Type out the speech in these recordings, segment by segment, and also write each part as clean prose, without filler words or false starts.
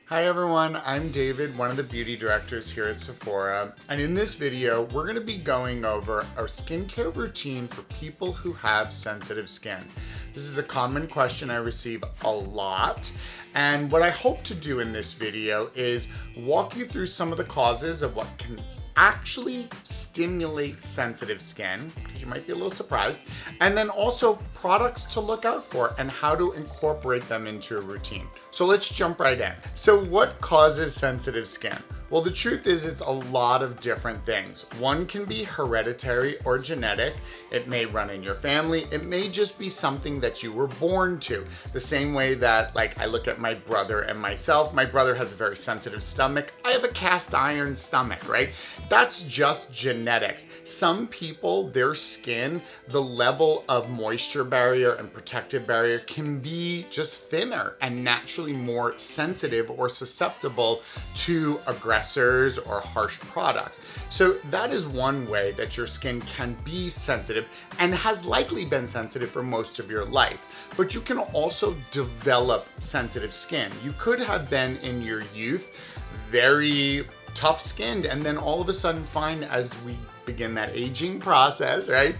Hi everyone, I'm David, one of the beauty directors here at Sephora, and in this video we're going to be going over our skincare routine for people who have sensitive skin. This is a common question I receive a lot, and what I hope to do in this video is walk you through some of the causes of what can actually stimulate sensitive skin, because you might be a little surprised, and then also products to look out for and how to incorporate them into a routine. So let's jump right in. So what causes sensitive skin? Well, the truth is it's a lot of different things. One can be hereditary or genetic. It may run in your family. It may just be something that you were born to. The same way that, like, I look at my brother and myself. My brother has a very sensitive stomach. I have a cast iron stomach, right? That's just genetics. Some people, their skin, the level of moisture barrier and protective barrier can be just thinner and naturally more sensitive or susceptible to aggressors or harsh products. So that is one way that your skin can be sensitive and has likely been sensitive for most of your life. But you can also develop sensitive skin. You could have been in your youth very tough skinned and then all of a sudden find as we begin that aging process, right?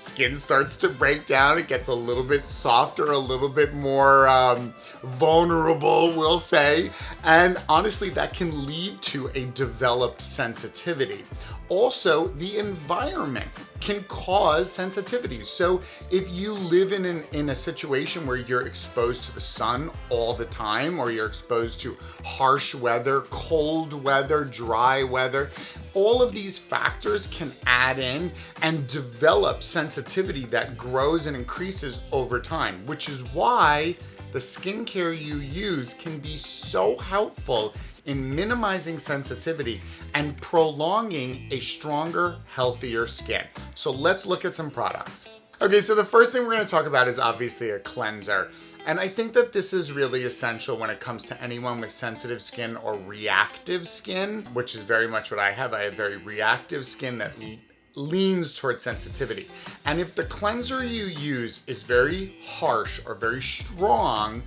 Skin starts to break down, it gets a little bit softer, a little bit more vulnerable, we'll say. And honestly, that can lead to a developed sensitivity. Also, the environment can cause sensitivity. So if you live in a situation where you're exposed to the sun all the time, or you're exposed to harsh weather, cold weather, dry weather, all of these factors can add in and develop sensitivity that grows and increases over time, which is why the skincare you use can be so helpful in minimizing sensitivity and prolonging a stronger, healthier skin. So let's look at some products. Okay, so the first thing we're going to talk about is obviously a cleanser. And I think that this is really essential when it comes to anyone with sensitive skin or reactive skin, which is very much what I have. I have very reactive skin that leans towards sensitivity. And if the cleanser you use is very harsh or very strong,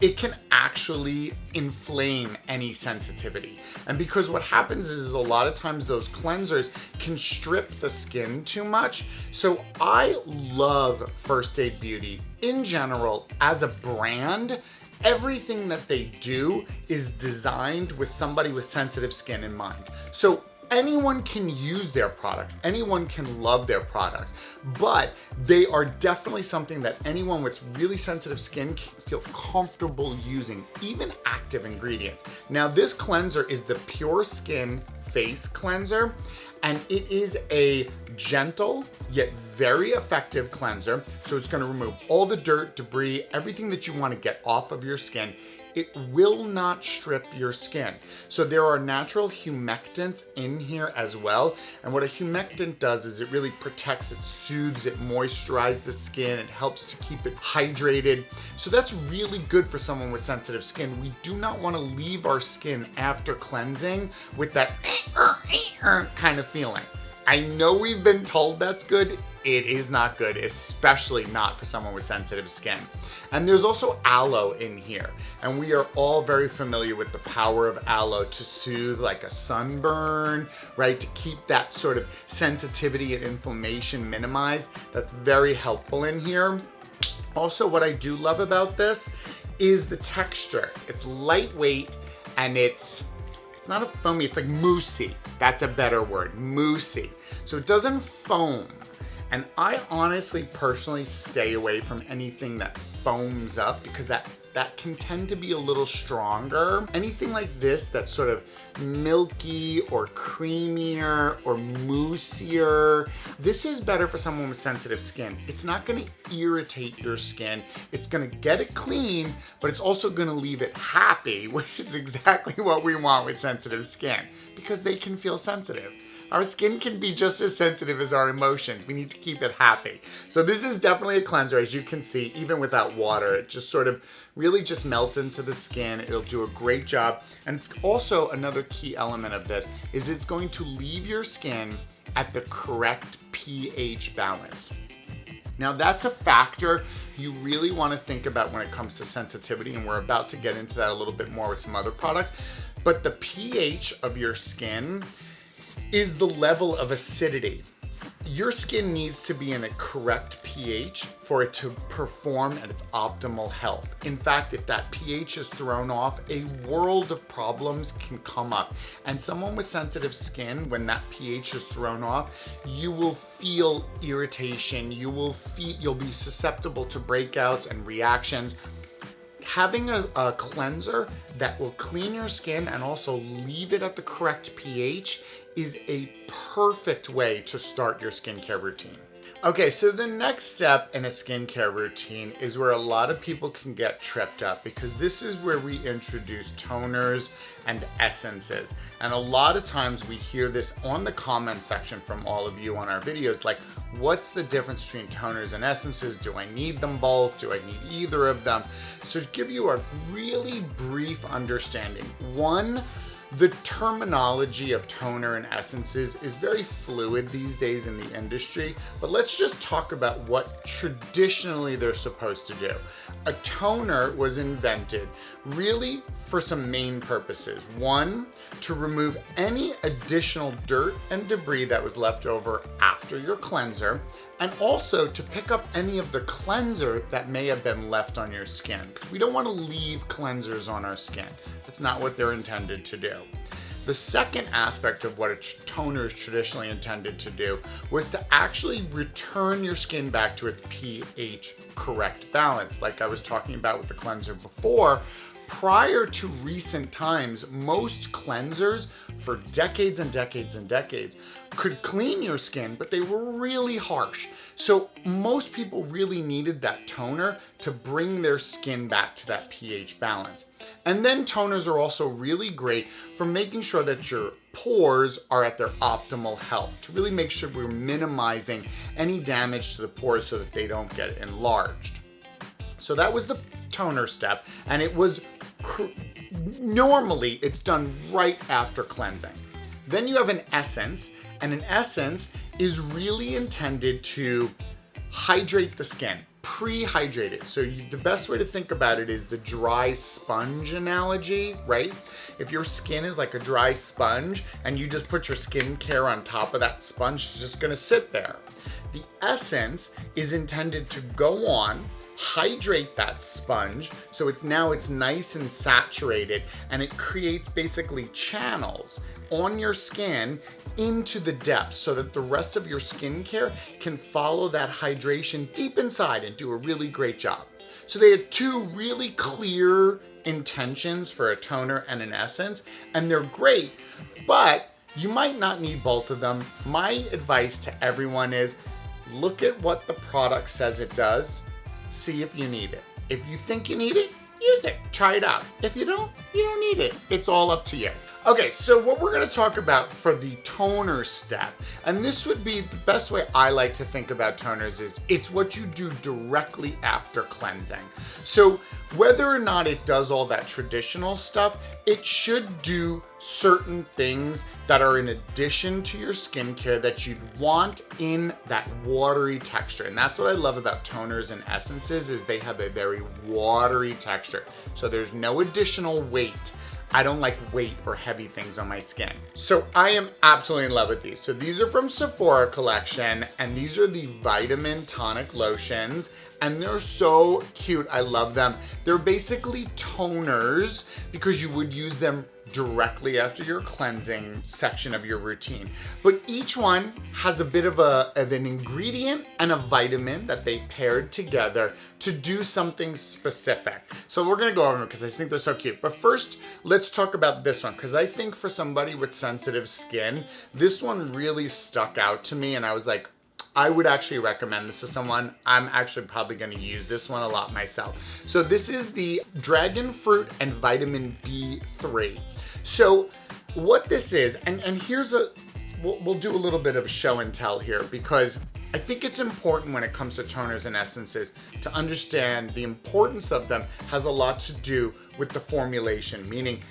it can actually inflame any sensitivity. And because what happens is a lot of times those cleansers can strip the skin too much. So I love First Aid Beauty in general as a brand. Everything that they do is designed with somebody with sensitive skin in mind. So anyone can use their products, anyone can love their products, but they are definitely something that anyone with really sensitive skin can feel comfortable using, even active ingredients. Now, this cleanser is the Pure Skin Face Cleanser, and it is a gentle yet very effective cleanser. So it's going to remove all the dirt, debris, everything that you want to get off of your skin. It will not strip your skin. So there are natural humectants in here as well. And what a humectant does is it really protects, it soothes, it moisturizes the skin, it helps to keep it hydrated. So that's really good for someone with sensitive skin. We do not want to leave our skin after cleansing with that kind of feeling. I know we've been told that's good. It is not good, especially not for someone with sensitive skin. And there's also aloe in here. And we are all very familiar with the power of aloe to soothe like a sunburn, right? To keep that sort of sensitivity and inflammation minimized. That's very helpful in here. Also, what I do love about this is the texture. It's lightweight and it's not a foamy, it's like moussey. That's a better word, moussey. So it doesn't foam. And I honestly, personally stay away from anything that foams up because that can tend to be a little stronger. Anything like this that's sort of milky or creamier or moussier, this is better for someone with sensitive skin. It's not gonna irritate your skin. It's gonna get it clean, but it's also gonna leave it happy, which is exactly what we want with sensitive skin because they can feel sensitive. Our skin can be just as sensitive as our emotions. We need to keep it happy. So this is definitely a cleanser, as you can see, even without water. It just sort of really just melts into the skin. It'll do a great job. And it's also another key element of this is it's going to leave your skin at the correct pH balance. Now that's a factor you really want to think about when it comes to sensitivity, and we're about to get into that a little bit more with some other products. But the pH of your skin is the level of acidity. Your skin needs to be in a correct pH for it to perform at its optimal health. In fact, if that pH is thrown off, a world of problems can come up. And someone with sensitive skin, when that pH is thrown off, you will feel irritation, you'll be susceptible to breakouts and reactions. Having a cleanser that will clean your skin and also leave it at the correct pH is a perfect way to start your skincare routine. Okay, so the next step in a skincare routine is where a lot of people can get tripped up, because this is where we introduce toners and essences. And a lot of times we hear this on the comment section from all of you on our videos, like, what's the difference between toners and essences? Do I need them both? Do I need either of them? So to give you a really brief understanding, one, the terminology of toner and essences is very fluid these days in the industry, but let's just talk about what traditionally they're supposed to do. A toner was invented really for some main purposes. One, to remove any additional dirt and debris that was left over after your cleanser, and also to pick up any of the cleanser that may have been left on your skin, because we don't want to leave cleansers on our skin. That's not what they're intended to do. The second aspect of what a toner is traditionally intended to do was to actually return your skin back to its pH correct balance. Like I was talking about with the cleanser before, prior to recent times, most cleansers for decades and decades and decades could clean your skin, but they were really harsh. So most people really needed that toner to bring their skin back to that pH balance. And then toners are also really great for making sure that your pores are at their optimal health, to really make sure we're minimizing any damage to the pores so that they don't get enlarged. So that was the toner step, and it was normally it's done right after cleansing. Then you have an essence, and an essence is really intended to hydrate the skin, pre-hydrate it. So the best way to think about it is the dry sponge analogy, right? If your skin is like a dry sponge and you just put your skincare on top of that sponge, it's just gonna sit there. The essence is intended to go on, hydrate that sponge so it's nice and saturated, and it creates basically channels on your skin into the depths so that the rest of your skincare can follow that hydration deep inside and do a really great job. So they had two really clear intentions for a toner and an essence, and they're great, but you might not need both of them. My advice to everyone is look at what the product says it does. See if you need it. If you think you need it, use it. Try it out. If you don't need it. It's all up to you. Okay, so what we're gonna talk about for the toner step, and this would be the best way I like to think about toners, is it's what you do directly after cleansing. So whether or not it does all that traditional stuff, it should do certain things that are in addition to your skincare that you'd want in that watery texture. And that's what I love about toners and essences, is they have a very watery texture. So there's no additional weight. I don't like weight or heavy things on my skin. So I am absolutely in love with these. So these are from Sephora collection, and these are the Vitamin Tonic Lotions, and they're so cute. I love them. They're basically toners because you would use them directly after your cleansing section of your routine. But each one has a bit of an ingredient and a vitamin that they paired together to do something specific. So we're gonna go over them because I think they're so cute. But first, let's talk about this one, because I think for somebody with sensitive skin, this one really stuck out to me, and I was like, I would actually recommend this to someone. I'm actually probably gonna use this one a lot myself. So this is the Dragon Fruit and Vitamin B3. So what this is, and here's we'll do a little bit of show and tell here, because I think it's important when it comes to toners and essences to understand the importance of them has a lot to do with the formulation, meaning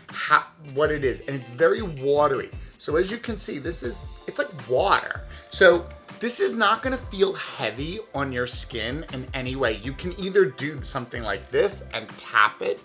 what it is, and it's very watery. So as you can see, it's like water. So This is not gonna feel heavy on your skin in any way. You can either do something like this and tap it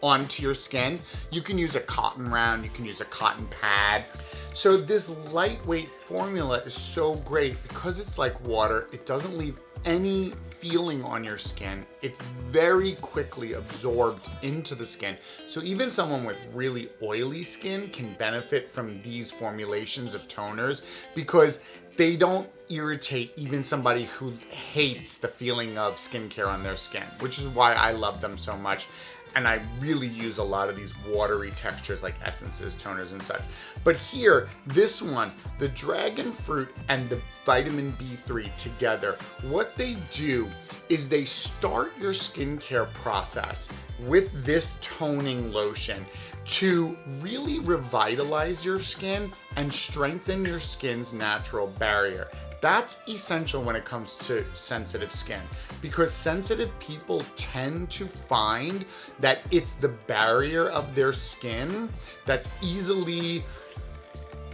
onto your skin. You can use a cotton round, you can use a cotton pad. So this lightweight formula is so great because it's like water. It doesn't leave any feeling on your skin. It's very quickly absorbed into the skin. So even someone with really oily skin can benefit from these formulations of toners because they don't irritate even somebody who hates the feeling of skincare on their skin, which is why I love them so much. And I really use a lot of these watery textures like essences, toners, and such. But here, this one, the dragon fruit and the vitamin B3 together, what they do is they start your skincare process with this toning lotion to really revitalize your skin and strengthen your skin's natural barrier. That's essential when it comes to sensitive skin because sensitive people tend to find that it's the barrier of their skin that's easily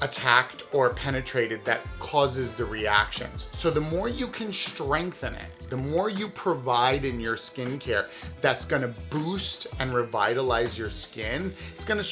attacked or penetrated that causes the reactions. So the more you can strengthen it, the more you provide in your skincare that's gonna boost and revitalize your skin, it's gonna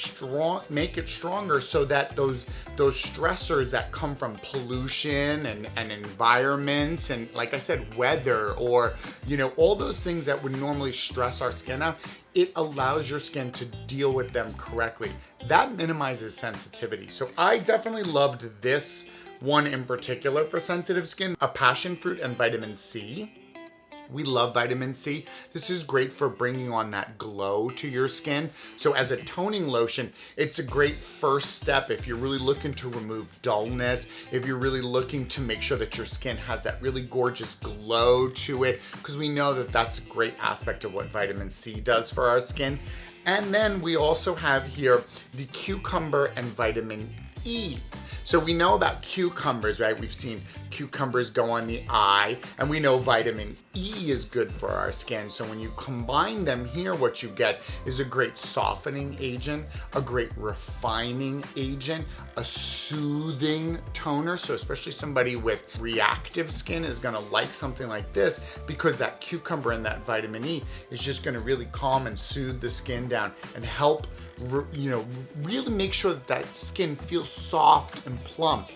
make it stronger so that those stressors that come from pollution and environments and, like I said, weather or, you know, all those things that would normally stress our skin out, it allows your skin to deal with them correctly. That minimizes sensitivity. So I definitely loved this one in particular for sensitive skin, a passion fruit and vitamin C. We love vitamin C. This is great for bringing on that glow to your skin. So as a toning lotion, it's a great first step if you're really looking to remove dullness, if you're really looking to make sure that your skin has that really gorgeous glow to it, because we know that that's a great aspect of what vitamin C does for our skin. And then we also have here the cucumber and vitamin E. So we know about cucumbers, right? We've seen cucumbers go on the eye, and we know vitamin E is good for our skin. So when you combine them here, what you get is a great softening agent, a great refining agent, a soothing toner. So especially somebody with reactive skin is gonna like something like this because that cucumber and that vitamin E is just gonna really calm and soothe the skin down and help, you know, really make sure that that skin feels soft and plump.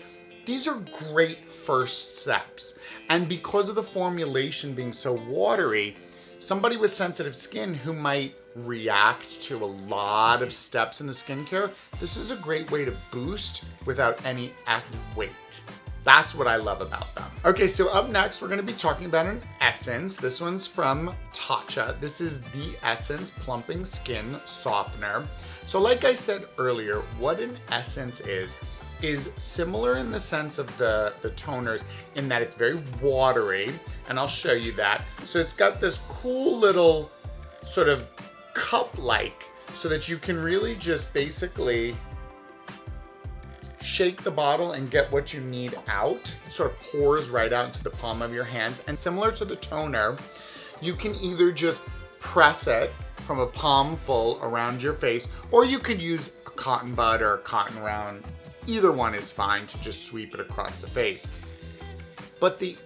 These are great first steps. And because of the formulation being so watery, somebody with sensitive skin who might react to a lot of steps in the skincare, this is a great way to boost without any added weight. That's what I love about them. Okay, so up next, we're gonna be talking about an essence. This one's from Tatcha. This is the Essence Plumping Skin Softener. So like I said earlier, what an essence is similar in the sense of the toners in that it's very watery, and I'll show you that. So it's got this cool little sort of cup-like so that you can really just basically shake the bottle and get what you need out. It sort of pours right out into the palm of your hands. And similar to the toner, you can either just press it from a palm full around your face, or you could use a cotton bud or a cotton round. Either one is fine to just sweep it across the face. But the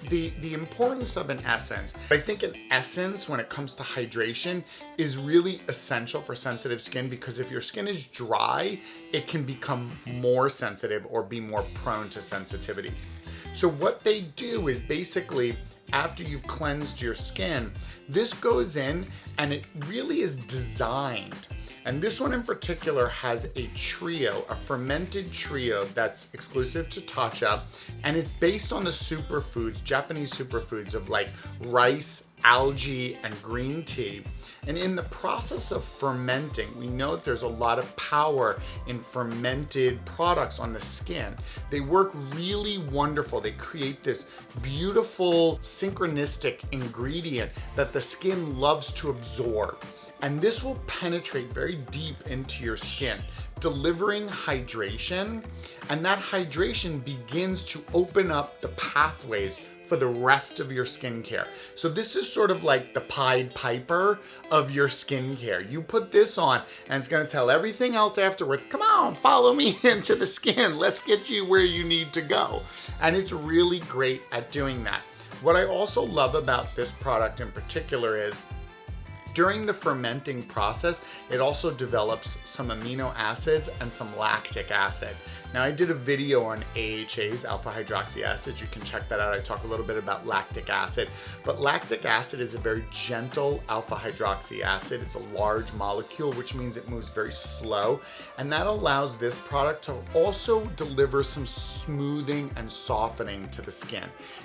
importance of an essence, I think an essence when it comes to hydration is really essential for sensitive skin because if your skin is dry, it can become more sensitive or be more prone to sensitivities. So what they do is basically after you've cleansed your skin, this goes in and it really is designed. And this one in particular has a trio, a fermented trio that's exclusive to Tatcha, and it's based on the superfoods, Japanese superfoods of like rice, algae, and green tea. And in the process of fermenting, we know that there's a lot of power in fermented products on the skin. They work really wonderful. They create this beautiful synchronistic ingredient that the skin loves to absorb. And this will penetrate very deep into your skin, delivering hydration. And that hydration begins to open up the pathways for the rest of your skincare. So this is sort of like the Pied Piper of your skincare. You put this on and it's gonna tell everything else afterwards, come on, follow me into the skin. Let's get you where you need to go. And it's really great at doing that. What I also love about this product in particular is during the fermenting process, it also develops some amino acids and some lactic acid. Now I did a video on AHAs, alpha hydroxy acids. You can check that out. I talk a little bit about lactic acid, but lactic acid is a very gentle alpha hydroxy acid. It's a large molecule, which means it moves very slow. And that allows this product to also deliver some smoothing and softening to the skin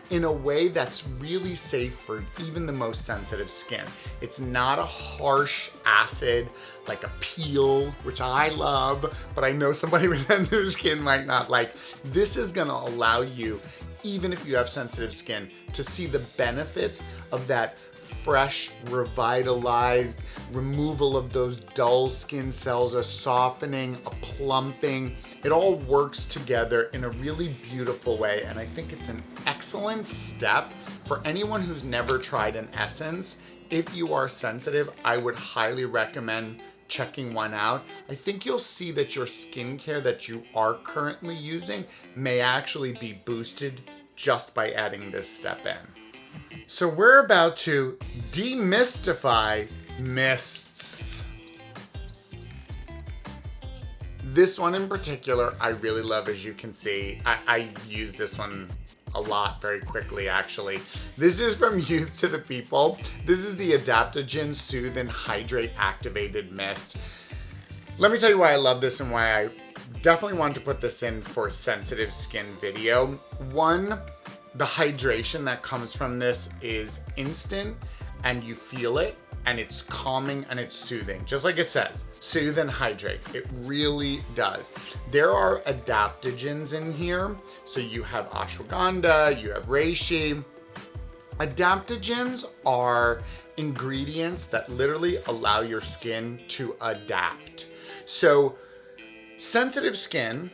in a way that's really safe for even the most sensitive skin. It's not a harsh acid like a peel, which I love, but I know somebody with sensitive skin might not like. This is gonna allow you, even if you have sensitive skin, to see the benefits of that fresh, revitalized removal of those dull skin cells, a softening, a plumping. It all works together in a really beautiful way, and I think it's an excellent step for anyone who's never tried an essence. If you are sensitive, I would highly recommend checking one out. I think you'll see that your skincare that you are currently using may actually be boosted just by adding this step in. So we're about to demystify mists. This one in particular, I really love, as you can see. I use this one a lot very quickly, actually. This is from Youth to the People. This is the Adaptogen Soothe and Hydrate Activated Mist. Let me tell you why I love this and why I definitely wanted to put this in for a sensitive skin video. One, the hydration that comes from this is instant and you feel it, and it's calming and it's soothing. Just like it says, soothe and hydrate. It really does. There are adaptogens in here. So you have ashwagandha, you have reishi. Adaptogens are ingredients that literally allow your skin to adapt. So sensitive skin,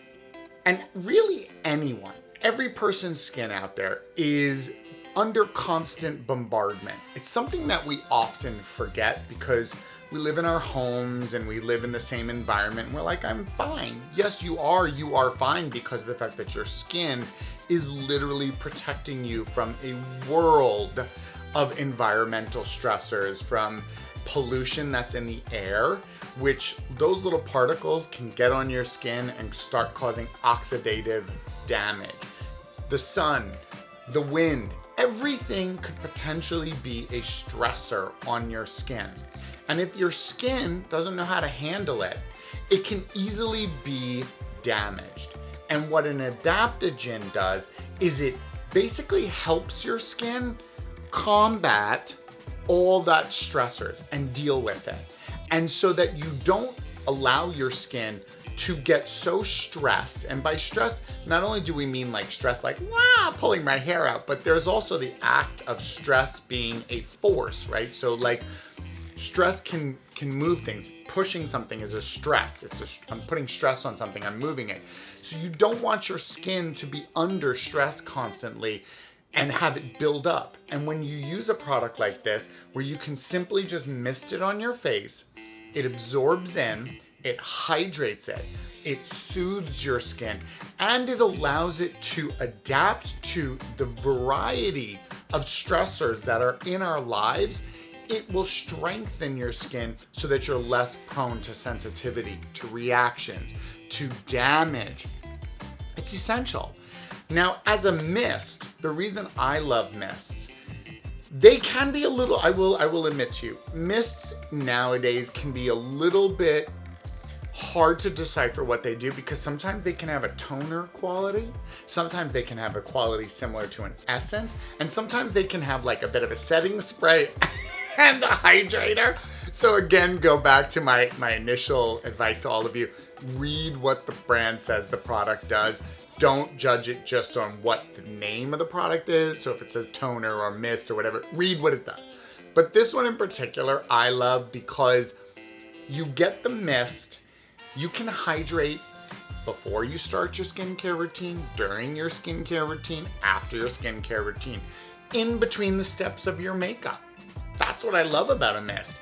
and really anyone, every person's skin out there is under constant bombardment. It's something that we often forget because we live in our homes and we live in the same environment and we're like, I'm fine. Yes, you are fine because of the fact that your skin is literally protecting you from a world of environmental stressors, from pollution that's in the air, which those little particles can get on your skin and start causing oxidative damage. The sun, the wind, everything could potentially be a stressor on your skin. And if your skin doesn't know how to handle it, it can easily be damaged. And what an adaptogen does is it basically helps your skin combat all that stressors and deal with it. And so that you don't allow your skin to get so stressed. And by stress, not only do we mean like stress, like pulling my hair out, but there's also the act of stress being a force, right? So like stress can move things. Pushing something is a stress. I'm putting stress on something, I'm moving it. So you don't want your skin to be under stress constantly and have it build up. And when you use a product like this, where you can simply just mist it on your face, it absorbs in, it hydrates it, it soothes your skin, and it allows it to adapt to the variety of stressors that are in our lives. It will strengthen your skin so that you're less prone to sensitivity, to reactions, to damage. It's essential. Now, as a mist, the reason I love mists, they can be a little, I will admit to you, mists nowadays can be a little bit hard to decipher what they do, because sometimes they can have a toner quality, sometimes they can have a quality similar to an essence, and sometimes they can have like a bit of a setting spray and a hydrator. So again, go back to my initial advice to all of you. Read what the brand says the product does. Don't judge it just on what the name of the product is. So if it says toner or mist or whatever, read what it does. But this one in particular, I love because you get the mist, you can hydrate before you start your skincare routine, during your skincare routine, after your skincare routine, in between the steps of your makeup. That's what I love about a mist.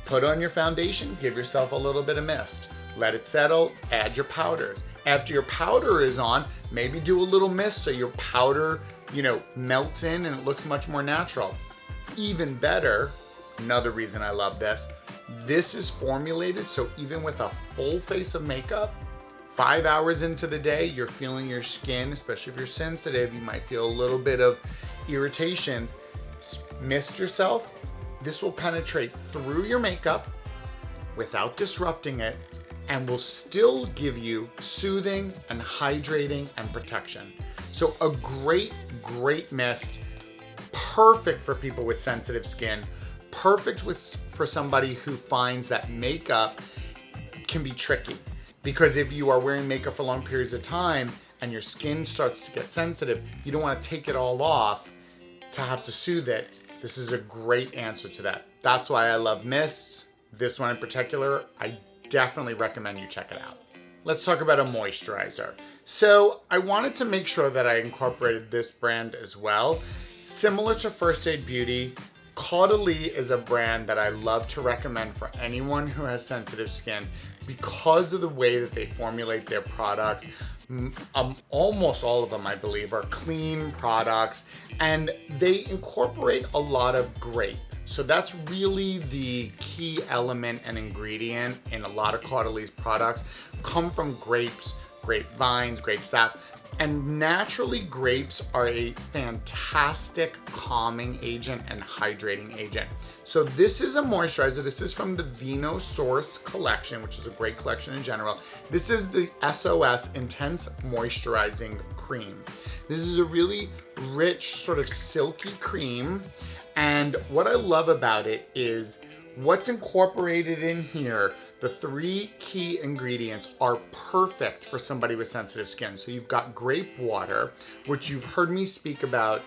Put on your foundation, give yourself a little bit of mist. Let it settle, add your powders. After your powder is on, maybe do a little mist so your powder, melts in and it looks much more natural. Even better, another reason I love this is formulated so even with a full face of makeup, 5 hours into the day, you're feeling your skin, especially if you're sensitive, you might feel a little bit of irritations. Mist yourself. This will penetrate through your makeup without disrupting it and will still give you soothing and hydrating and protection. So a great, great mist, perfect for people with sensitive skin, perfect for somebody who finds that makeup can be tricky. Because if you are wearing makeup for long periods of time and your skin starts to get sensitive, you don't want to take it all off to have to soothe it. This is a great answer to that. That's why I love mists. This one in particular, I definitely recommend you check it out. Let's talk about a moisturizer. So I wanted to make sure that I incorporated this brand as well. Similar to First Aid Beauty, Caudalie is a brand that I love to recommend for anyone who has sensitive skin because of the way that they formulate their products. Almost all of them, I believe, are clean products and they incorporate a lot of grape. So that's really the key element and ingredient in a lot of Caudalie's products. Come from grapes, grapevines, grape sap. And naturally, grapes are a fantastic calming agent and hydrating agent. So this is a moisturizer. This is from the Vino Source collection, which is a great collection in general. This is the SOS Intense Moisturizing Cream. This is a really rich, sort of silky cream. And what I love about it is what's incorporated in here. The 3 key ingredients are perfect for somebody with sensitive skin. So you've got grape water, which you've heard me speak about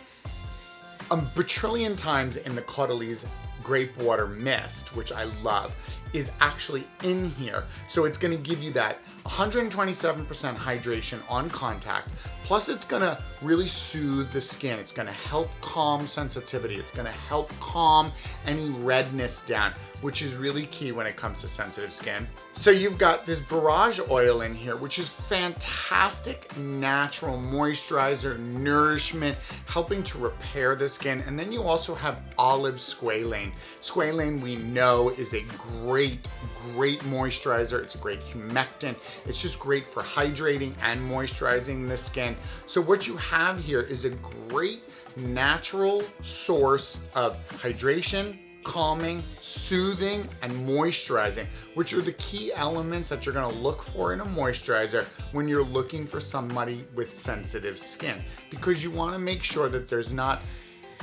a bajillion times in the Caudalie's grape water mist, which I love, is actually in here. So it's gonna give you that 127% hydration on contact, plus it's gonna really soothe the skin. It's gonna help calm sensitivity. It's gonna help calm any redness down, which is really key when it comes to sensitive skin. So you've got this borage oil in here, which is fantastic natural moisturizer, nourishment, helping to repair the skin. And then you also have olive squalane. Squalane, we know, is a great moisturizer. It's a great humectant. It's just great for hydrating and moisturizing the skin. So what you have here is a great natural source of hydration, calming, soothing, and moisturizing, which are the key elements that you're gonna look for in a moisturizer when you're looking for somebody with sensitive skin, because you wanna make sure that there's not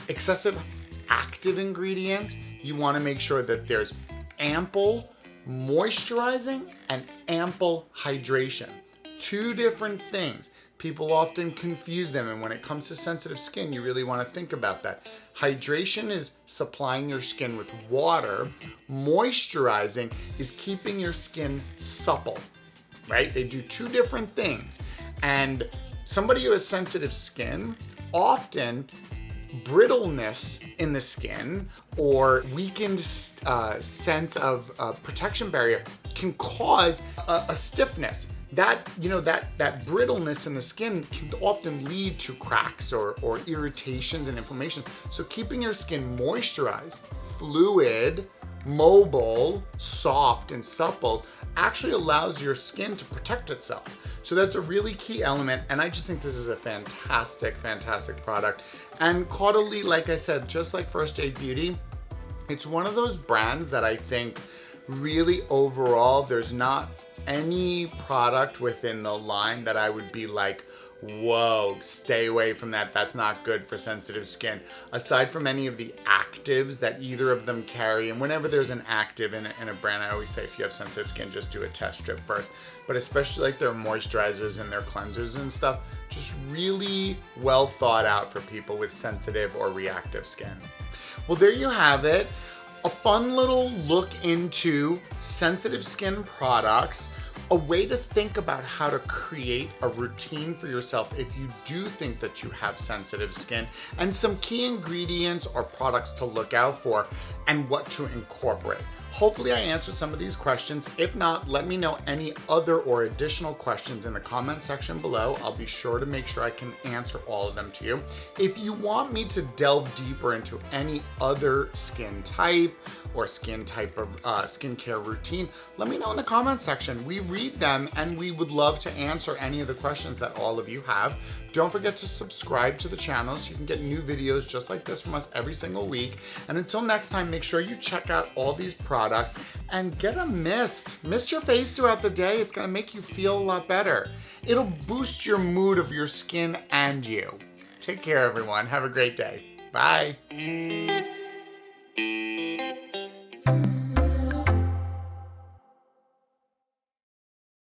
excessive active ingredients. You wanna make sure that there's ample moisturizing and ample hydration. 2 different things. People often confuse them, and when it comes to sensitive skin, you really want to think about that. Hydration is supplying your skin with water. Moisturizing is keeping your skin supple, right? They do 2 different things. And somebody who has sensitive skin, often brittleness in the skin or weakened sense of protection barrier can cause a stiffness. That brittleness in the skin can often lead to cracks or irritations and inflammation. So keeping your skin moisturized, fluid, mobile, soft, and supple actually allows your skin to protect itself. So that's a really key element, and I just think this is a fantastic, fantastic product. And Caudalie, like I said, just like First Aid Beauty, it's one of those brands that I think really overall, there's not any product within the line that I would be like, whoa, stay away from that. That's not good for sensitive skin. Aside from any of the actives that either of them carry, and whenever there's an active in a brand, I always say if you have sensitive skin, just do a test strip first. But especially like their moisturizers and their cleansers and stuff, just really well thought out for people with sensitive or reactive skin. Well, there you have it. A fun little look into sensitive skin products. a way to think about how to create a routine for yourself if you do think that you have sensitive skin, and some key ingredients or products to look out for and what to incorporate. Hopefully I answered some of these questions. If not, let me know any other or additional questions in the comment section below. I'll be sure to make sure I can answer all of them to you. If you want me to delve deeper into any other skin type or skin type of skincare routine, let me know in the comment section. We read them and we would love to answer any of the questions that all of you have. Don't forget to subscribe to the channel so you can get new videos just like this from us every single week. And until next time, make sure you check out all these products and get a mist. Mist your face throughout the day. It's gonna make you feel a lot better. It'll boost your mood of your skin and you. Take care, everyone. Have a great day. Bye.